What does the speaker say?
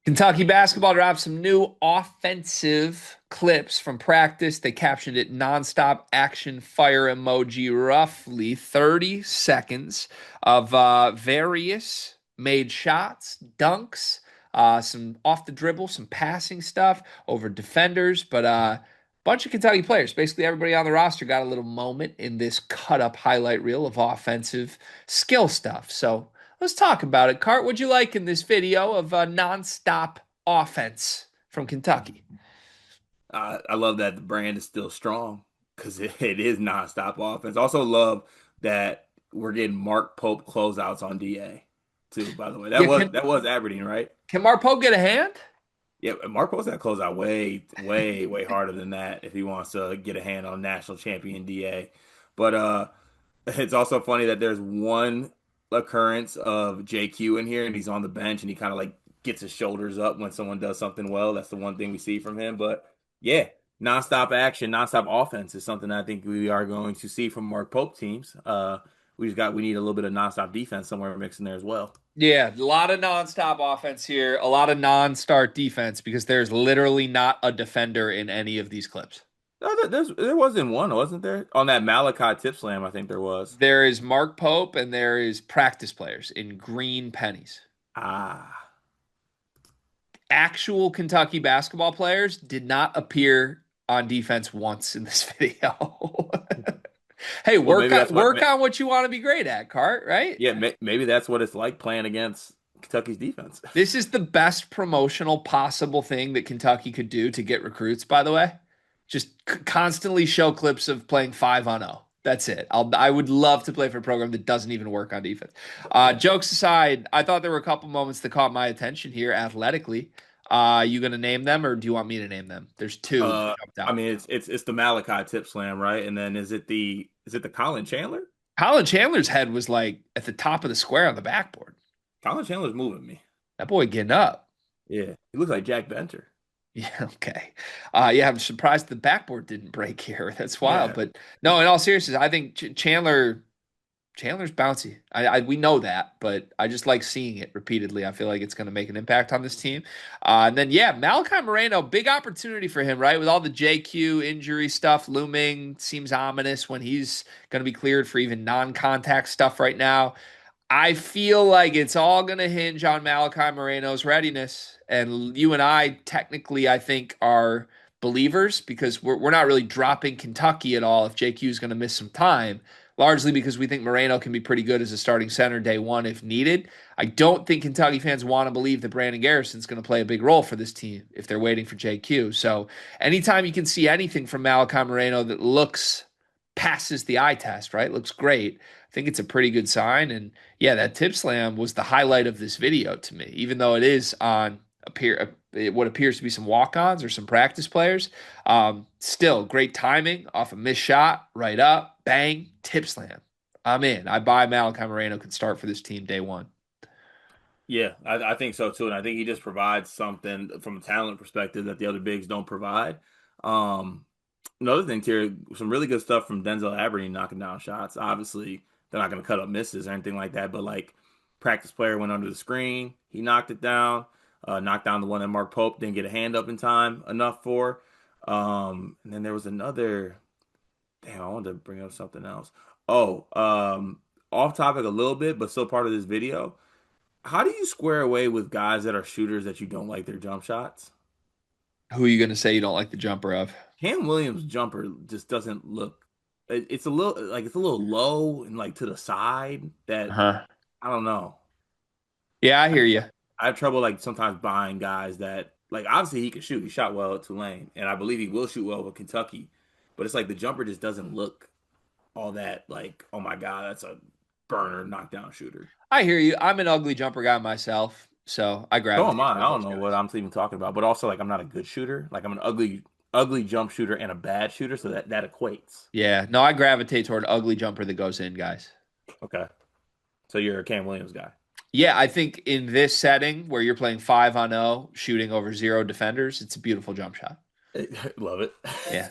Kentucky basketball dropped some new offensive clips from practice. They captioned it nonstop action fire emoji, roughly 30 seconds of various made shots, dunks, some off the dribble, some passing stuff over defenders, but bunch of Kentucky players. Basically, everybody on the roster got a little moment in this cut up highlight reel of offensive skill stuff. So let's talk about it. Cart, what'd you like in this video of nonstop offense from Kentucky? I love that the brand is still strong because it is nonstop offense. Also love that we're getting Mark Pope closeouts on DA too, by the way. That Yeah, was that was Aberdeen, right? can Marpo get a hand? Yeah, Mark Pope's that closeout way harder than that if he wants to get a hand on national champion DA. But it's also funny that there's one occurrence of JQ in here and he's on the bench and he kind of like gets his shoulders up when someone does something well. That's the one thing we see from him. But yeah, nonstop action, nonstop offense is something I think we are going to see from Mark Pope teams. We need a little bit of nonstop defense somewhere mixed in there as well. Yeah, a lot of nonstop offense here, a lot of non-start defense because there's literally not a defender in any of these clips. No, there wasn't one, wasn't there? On that Malachi tip slam, I think there was. There is Mark Pope and there is practice players in green pennies. Ah. Actual Kentucky basketball players did not appear on defense once in this video. Hey, Well, work maybe on that's what. work on what you want to be great at, Cart, right? Yeah, maybe that's what it's like playing against Kentucky's defense. This is the best promotional possible thing that Kentucky could do to get recruits, by the way. Just constantly show clips of playing 5 on 0. That's it. I would love to play for a program that doesn't even work on defense. Jokes aside, I thought there were a couple moments that caught my attention here athletically. You gonna name them, or do you want me to name them? There's two that Uh, jumped I out. mean, it's the Malachi tip slam, right? And then is it the Colin Chandler? Colin Chandler's head was like at the top of the square on the backboard. Colin Chandler's moving me. That boy getting up. Yeah, he looks like Jack Benter. Yeah, okay. Yeah, I'm surprised the backboard didn't break here. That's wild. Yeah, But no, in all seriousness, I think Chandler's bouncy. We know that, but I just like seeing it repeatedly. I feel like it's going to make an impact on this team. And then yeah, Malachi Moreno, big opportunity for him, right? With all the JQ injury stuff looming, seems ominous when he's going to be cleared for even non-contact stuff right now. I feel like it's all going to hinge on Malachi Moreno's readiness. And you and I, technically, I think, are believers because we're not really dropping Kentucky at all if JQ is going to miss some time, largely because we think Moreno can be pretty good as a starting center day one if needed. I don't think Kentucky fans want to believe that Brandon Garrison's going to play a big role for this team if they're waiting for JQ. So anytime you can see anything from Malachi Moreno that looks passes the eye test, right? Looks great. I think it's a pretty good sign. And yeah, that tip slam was the highlight of this video to me, even though it is on what appears to be some walk-ons or some practice players. Still great timing off a missed shot, right up, bang, tip slam. I'm in. I buy Malachi Moreno can start for this team day one. yeah, I think so too, and I think he just provides something from a talent perspective that the other bigs don't provide. Um, Another thing, Terry, some really good stuff from Denzel Aberdeen knocking down shots. Obviously, they're not going to cut up misses or anything like that, but like practice player went under the screen, he knocked it down, knocked down the one that Mark Pope didn't get a hand up in time enough for. And then there was another. Damn, I wanted to bring up something else. Oh, off topic a little bit, but still part of this video. How do you square away with guys that are shooters that you don't like their jump shots? Who are you going to say you don't like the jumper of? Cam Williams' jumper just doesn't look. It's a little like it's a little low and like to the side. That Huh. I don't know. Yeah, I I, hear you. I have trouble like sometimes buying guys that like obviously he can shoot. He shot well at Tulane, and I believe he will shoot well with Kentucky. But it's like the jumper just doesn't look all that like oh my god that's a burner knockdown shooter. I hear you. I'm an ugly jumper guy myself, so I So am gravitate I. I toward don't those know what guys. I'm even talking about, but also like I'm not a good shooter. Like I'm an ugly jump shooter and a bad shooter, so that equates. Yeah, no, I gravitate toward ugly jumper that goes in, guys. Okay, so you're a Cam Williams guy. Yeah, I think in this setting where you're playing 5 on 0, shooting over zero defenders, it's a beautiful jump shot. Love it. Yeah.